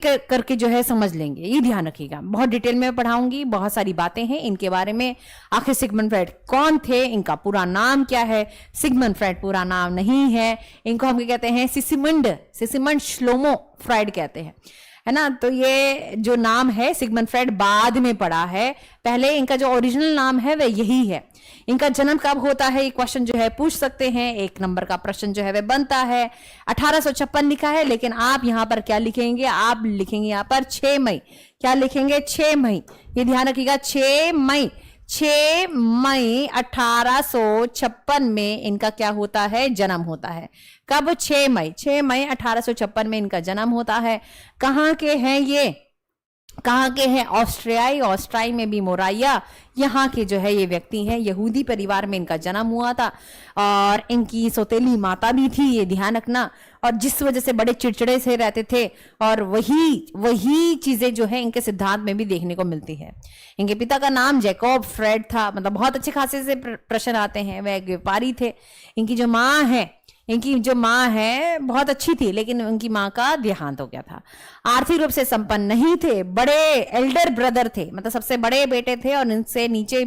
करके जो है समझ लेंगे, ये ध्यान रखिएगा। बहुत डिटेल में पढ़ाऊंगी, बहुत सारी बातें हैं इनके बारे में। आखिर सिगमंड फ्राइड कौन थे, इनका पूरा नाम क्या है? सिगमंड फ्राइड पूरा नाम नहीं है, इनको हम क्या कहते हैं? सिसिमंड श्लोमो फ्राइड कहते हैं, है ना। तो ये जो नाम है सिगमंड फ्राइड बाद में पड़ा है, पहले इनका जो ओरिजिनल नाम है वह यही है। इनका जन्म कब होता है, ये क्वेश्चन जो है पूछ सकते हैं, 1 नंबर का प्रश्न जो है वह बनता है। 1856 लिखा है, लेकिन आप यहां पर क्या लिखेंगे? आप लिखेंगे यहां पर 6 मई। क्या लिखेंगे? 6 मई। ये ध्यान रखिएगा, 6 मई 1856 में इनका क्या होता है? जन्म होता है। कब? 6 मई 1856 में इनका जन्म होता है। कहां के हैं ये? कहां के हैं? ऑस्ट्रियाई में भी मोराइया यहाँ के जो है ये व्यक्ति हैं। यहूदी परिवार में इनका जन्म हुआ था और इनकी सौतेली माता भी थी, ये ध्यान रखना। और जिस वजह से बड़े चिड़चिड़े से रहते थे, और वही चीजें जो है इनके सिद्धांत में भी देखने को मिलती है। इनके पिता का नाम जैकब फ्रेड था, मतलब बहुत अच्छे खासे से प्रश्न आते हैं। वह एक व्यापारी थे। इनकी जो माँ है बहुत अच्छी थी, लेकिन उनकी माँ का देहांत हो गया था। आर्थिक रूप से संपन्न नहीं थे, बड़े एल्डर ब्रदर थे, मतलब सबसे बड़े बेटे थे। और इनसे नीचे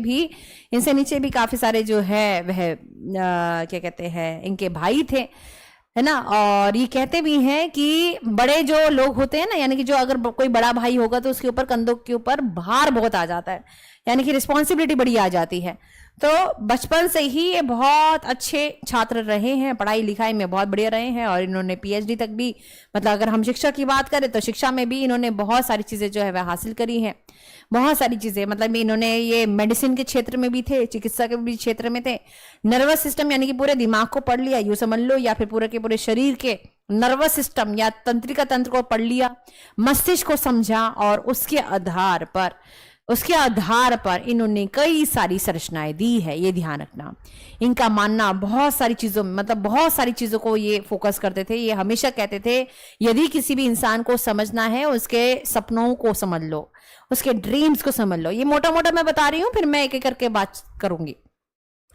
भी काफी सारे जो है वह क्या कहते हैं, इनके भाई थे, है ना। और ये कहते भी हैं कि बड़े जो लोग होते हैं ना, यानी कि जो अगर कोई बड़ा भाई होगा तो उसके ऊपर, कंधों के ऊपर भार बहुत आ जाता है, यानी कि रिस्पॉन्सिबिलिटी बड़ी आ जाती है। तो बचपन से ही ये बहुत अच्छे छात्र रहे हैं, पढ़ाई लिखाई में बहुत बढ़िया रहे हैं। और इन्होंने पीएचडी तक भी, मतलब अगर हम शिक्षा की बात करें तो शिक्षा में भी इन्होंने बहुत सारी चीजें जो है वह हासिल करी हैं। बहुत सारी चीजें, मतलब इन्होंने ये मेडिसिन के क्षेत्र में भी थे, चिकित्सा के भी क्षेत्र में थे। नर्वस सिस्टम यानी कि पूरे दिमाग को पढ़ लिया, यूं समझ लो, या फिर पूरे के पूरे शरीर के नर्वस सिस्टम या तंत्रिका तंत्र को पढ़ लिया, मस्तिष्क को समझा, और उसके आधार पर इन्होंने कई सारी संरचनाएं दी है। ये ध्यान रखना। इनका मानना बहुत सारी चीजों में, मतलब बहुत सारी चीजों को ये फोकस करते थे। ये हमेशा कहते थे, यदि किसी भी इंसान को समझना है, उसके सपनों को समझ लो, उसके ड्रीम्स को समझ लो। ये मोटा मोटा मैं बता रही हूं, फिर मैं एक एक करके बात करूंगी।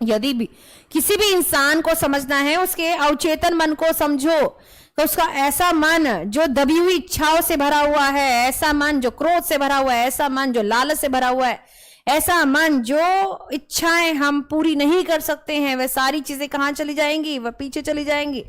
यदि भी किसी भी इंसान को समझना है, उसके अवचेतन मन को समझो। तो उसका ऐसा मन जो दबी हुई इच्छाओं से भरा हुआ है, ऐसा मन जो क्रोध से भरा हुआ है, ऐसा मन जो लालच से भरा हुआ है, ऐसा मन जो इच्छाएं हम पूरी नहीं कर सकते हैं, वह सारी चीजें कहां चली जाएंगी? वह पीछे चली जाएंगी,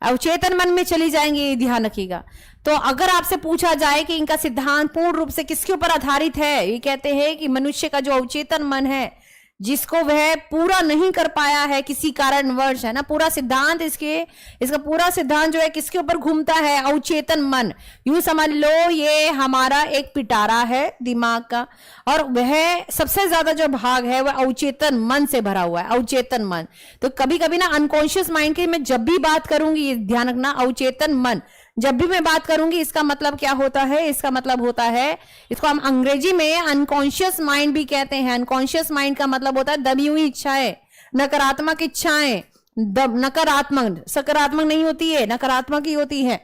अवचेतन मन में चली जाएंगी। ध्यान रखिएगा। तो अगर आपसे पूछा जाए कि इनका सिद्धांत पूर्ण रूप से किसके ऊपर आधारित है, ये कहते हैं कि मनुष्य का जो अवचेतन मन है, जिसको वह पूरा नहीं कर पाया है किसी कारणवश, है ना, पूरा सिद्धांत इसका पूरा सिद्धांत जो है किसके ऊपर घूमता है? अवचेतन मन। यूं समझ लो, ये हमारा एक पिटारा है दिमाग का, और वह सबसे ज्यादा जो भाग है वह अवचेतन मन से भरा हुआ है। अवचेतन मन। तो कभी कभी ना अनकॉन्शियस माइंड की मैं जब भी बात करूंगी, ध्यान रखना, अवचेतन मन जब भी मैं बात करूंगी, इसका मतलब क्या होता है? इसका मतलब होता है, इसको हम अंग्रेजी में अनकॉन्शियस माइंड भी कहते हैं। अनकॉन्शियस माइंड का मतलब होता है दबी हुई इच्छाएं, नकारात्मक इच्छाएं। नकारात्मक, सकारात्मक नहीं होती है, नकारात्मक ही होती है।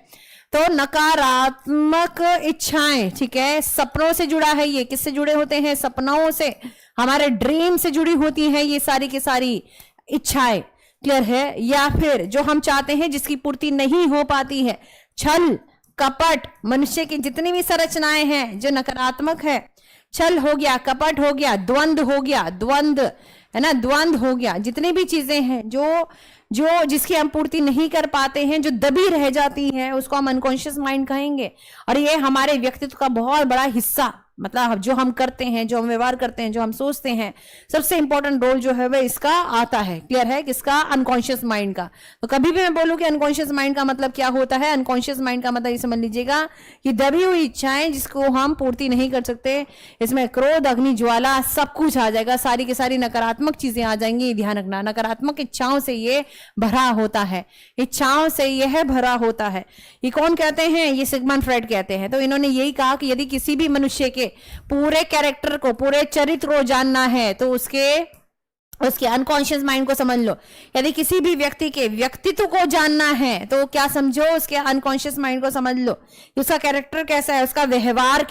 तो नकारात्मक इच्छाएं, ठीक है। सपनों से जुड़ा है ये। किससे जुड़े होते हैं? सपनों से, हमारे ड्रीम से जुड़ी होती है ये सारी की सारी इच्छाएं। क्लियर है? या फिर जो हम चाहते हैं जिसकी पूर्ति नहीं हो पाती है, छल कपट, मनुष्य की जितनी भी संरचनाएं हैं जो नकारात्मक है, छल हो गया, कपट हो गया, द्वंद्व हो गया, द्वंद्व, है ना, द्वंद्व हो गया, जितनी भी चीजें हैं जो जिसकी हम पूर्ति नहीं कर पाते हैं, जो दबी रह जाती है, उसको हम अनकॉन्शियस माइंड कहेंगे। और ये हमारे व्यक्तित्व का बहुत बड़ा हिस्सा, मतलब जो हम करते हैं, जो हम व्यवहार करते हैं, जो हम सोचते हैं, सबसे इंपॉर्टेंट रोल जो है वह इसका आता है। क्लियर है? किसका? अनकॉन्शियस माइंड का। तो कभी भी मैं बोलूं कि अनकॉन्शियस माइंड का मतलब क्या होता है, अनकॉन्शियस माइंड का मतलब ये समझ लीजिएगा कि दबी हुई इच्छाएं जिसको हम पूर्ति नहीं कर सकते, इसमें क्रोध, अग्नि, ज्वाला सब कुछ आ जाएगा, सारी की सारी नकारात्मक चीजें आ जाएंगी। ध्यान रखना, नकारात्मक इच्छाओं से ये भरा होता है, इच्छाओं से यह भरा होता है। ये कौन कहते हैं? ये सिगमंड फ्राइड कहते हैं। तो इन्होंने यही कहा कि यदि किसी भी मनुष्य के पूरे कैरेक्टर को, पूरे चरित्र को जानना है तो उसके अनकॉन्शियस माइंड को समझ लो। यदि किसी भी व्यक्ति के व्यक्तित्व को जानना है तो क्या समझो? उसके अनकॉन्शियस माइंड को समझ लो। उसका कैरेक्टर कैसा है, उसका व्यवहार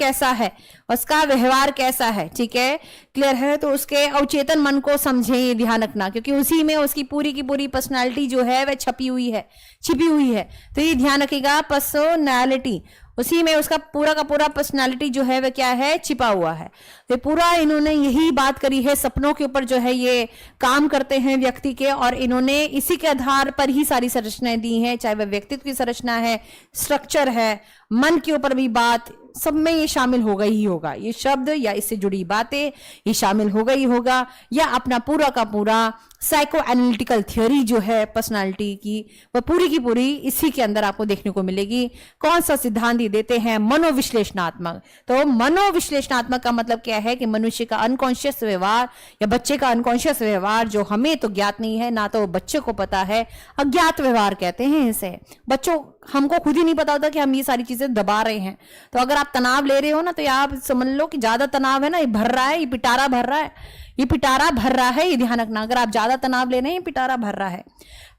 कैसा है, ठीक है, क्लियर है? तो उसके अवचेतन मन को समझे, ध्यान रखना, क्योंकि उसी में उसकी पूरी की पूरी पर्सनालिटी जो है वह छिपी हुई है। तो ये ध्यान रखिएगा, पर्सनालिटी, उसी में उसका पूरा का पूरा पर्सनालिटी जो है वह क्या है, छिपा हुआ है। तो पूरा इन्होंने यही बात करी है, सपनों के ऊपर जो है ये काम करते हैं व्यक्ति के, और इन्होंने इसी के आधार पर ही सारी संरचनाएं दी हैं, चाहे वह व्यक्तित्व की संरचना है, स्ट्रक्चर है, मन के ऊपर भी बात, सब में ये शामिल होगा ही होगा। ये शब्द या इससे जुड़ी बातें ये शामिल होगा ही होगा, या अपना पूरा का पूरा साइको एनालिटिकल थ्योरी जो है पर्सनालिटी की, वह पूरी की पूरी इसी के अंदर आपको देखने को मिलेगी। कौन सा सिद्धांत ये देते हैं, मनोविश्लेषणात्मक। तो मनोविश्लेषणात्मक का मतलब क्या है कि मनुष्य का अनकॉन्शियस व्यवहार या बच्चे का अनकॉन्शियस व्यवहार जो हमें तो ज्ञात नहीं है, ना तो बच्चे को पता है, अज्ञात व्यवहार कहते हैं इसे। बच्चों हमको खुद ही नहीं पता होता कि हम ये सारी चीजें दबा रहे हैं। तो अगर आप तनाव ले रहे हो ना, तो आप समझ लो कि ज्यादा तनाव है ना, ये भर रहा है, ये पिटारा भर रहा है, ये पिटारा भर रहा है, ये ध्यान रखना। अगर आप ज्यादा तनाव ले रहे हैं, ये पिटारा भर रहा है।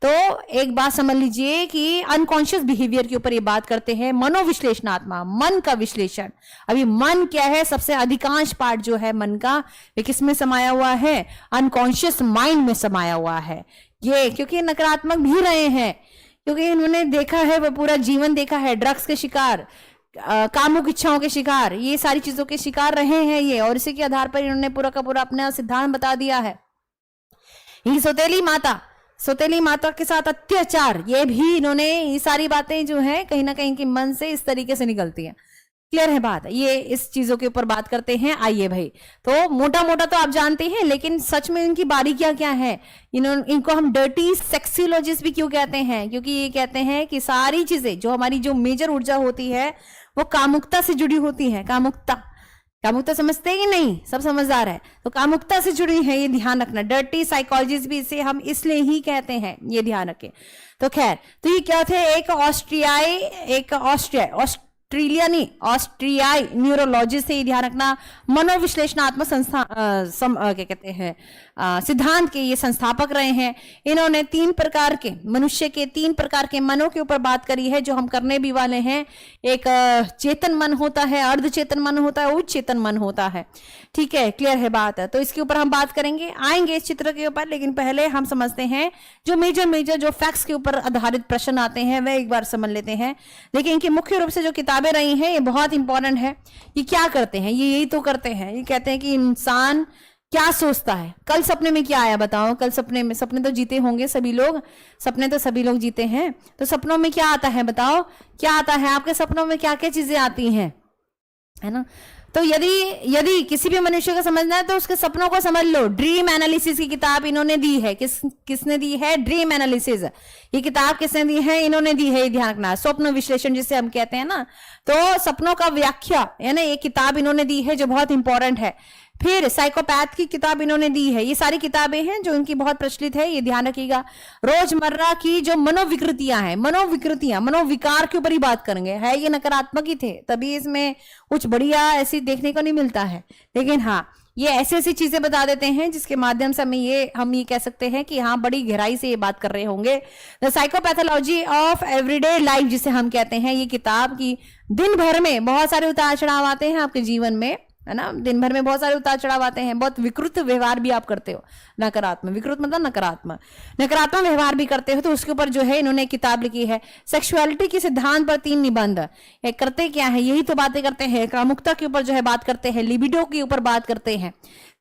तो एक बात समझ लीजिए कि अनकॉन्शियस बिहेवियर के ऊपर ये बात करते हैं, मनोविश्लेषणात्मक, मन का विश्लेषण। अभी मन क्या है, सबसे अधिकांश पार्ट जो है मन का, वे किस में समाया हुआ है, अनकॉन्शियस माइंड में समाया हुआ है। ये क्योंकि नकारात्मक भी रहे हैं, क्योंकि इन्होंने देखा है, वह पूरा जीवन देखा है, ड्रग्स के शिकार, कामुक इच्छाओं के शिकार, ये सारी चीजों के शिकार रहे हैं ये, और इसी के आधार पर इन्होंने पूरा का पूरा अपना सिद्धांत बता दिया है। ये सौतेली माता के साथ अत्याचार, ये भी इन्होंने, ये सारी बातें जो है कहीं ना कहीं इनके मन से इस तरीके से निकलती हैं। क्लियर है बात, ये इस चीजों के ऊपर बात करते हैं। आइए भाई, तो मोटा मोटा तो आप जानते हैं, लेकिन सच में इनकी बारीकियां क्या है, इनको हम डर्टी सेक्सोलॉजिस्ट भी क्यों कहते हैं, क्योंकि ये कहते हैं कि सारी चीजें जो हमारी जो मेजर ऊर्जा होती है वो कामुकता से जुड़ी होती है। कामुकता समझते हैं कि नहीं, सब समझदार है, तो कामुकता से जुड़ी है, ये ध्यान रखना। डर्टी साइकोलॉजिस्ट भी इसे हम इसलिए ही कहते हैं, ये ध्यान रखें। तो खैर, तो ये क्या थे, एक ऑस्ट्रियाई न्यूरोलॉजिस्ट से, ध्यान रखना। मनोविश्लेषणात्मक संस्था क्या कहते हैं, सिद्धांत के ये संस्थापक रहे हैं। इन्होंने मनुष्य के तीन प्रकार के मनों के ऊपर बात करी है, जो हम करने भी वाले हैं। एक चेतन मन होता है, अर्ध चेतन मन होता है, उच्च चेतन मन होता है। ठीक है, क्लियर है बात। तो इसके ऊपर हम बात करेंगे, आएंगे इस चित्र के ऊपर, लेकिन पहले हम समझते हैं जो मेजर जो फैक्ट्स के ऊपर आधारित प्रश्न आते हैं, वह एक बार समझ लेते हैं। लेकिन इनकी मुख्य रूप से जो किताबें रही हैं, ये बहुत इंपॉर्टेंट है। ये क्या करते हैं, ये यही तो करते हैं। ये कहते हैं कि इंसान क्या सोचता है, कल सपने में क्या आया बताओ, कल सपने तो जीते होंगे सभी लोग, सपने तो सभी लोग जीते हैं, तो सपनों में क्या आता है बताओ, क्या आता है आपके सपनों में, क्या क्या चीजें आती हैं, है ना। तो यदि किसी भी मनुष्य को समझना है तो उसके सपनों को समझ लो। ड्रीम एनालिसिस की किताब इन्होंने दी है, किसने दी है, ड्रीम एनालिसिस। ये किताब किसने दी है, इन्होंने दी है, ध्यान रखना। स्वप्न विश्लेषण जिसे हम कहते हैं ना, तो सपनों का व्याख्या है ना, ये किताब इन्होंने दी है, जो बहुत इंपॉर्टेंट है। फिर साइकोपैथ की किताब इन्होंने दी है। ये सारी किताबें हैं जो इनकी बहुत प्रचलित है, ये ध्यान रखिएगा। रोजमर्रा की जो मनोविकृतियां हैं, मनोविकार के ऊपर ही बात करेंगे। है ये नकारात्मक ही थे, तभी इसमें कुछ बढ़िया ऐसी देखने को नहीं मिलता है, लेकिन हाँ ये ऐसी चीजें बता देते हैं जिसके माध्यम से हम ये कह सकते हैं कि हाँ बड़ी गहराई से ये बात कर रहे होंगे। The psychopathology of everyday life जिसे हम कहते हैं, ये किताब की दिन भर में बहुत सारे उतार चढ़ाव आते हैं आपके जीवन में, है ना। दिन भर में बहुत सारे उतार चढ़ाव आते हैं, बहुत विकृत व्यवहार भी आप करते हो, नकारात्मक, विकृत मतलब नकारात्मक व्यवहार भी करते हो, तो उसके ऊपर जो है इन्होंने किताब लिखी है। सेक्सुअलिटी के सिद्धांत पर 3 निबंध। करते क्या है, यही तो बातें करते हैं, कामुकता के ऊपर जो है बात करते हैं, लिबिडो के ऊपर बात करते हैं।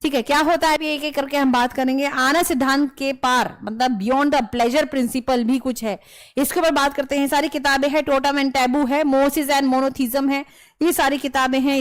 ठीक है, क्या होता है एक एक करके हम बात करेंगे। आनंद सिद्धांत के पार मतलब बियॉन्ड द प्लेजर प्रिंसिपल भी कुछ है, इसके ऊपर बात करते हैं। सारी किताबें हैं। टोटम एंड टैबू है, मोसिस एंड मोनोथिज्म है, ये सारी किताबें हैं।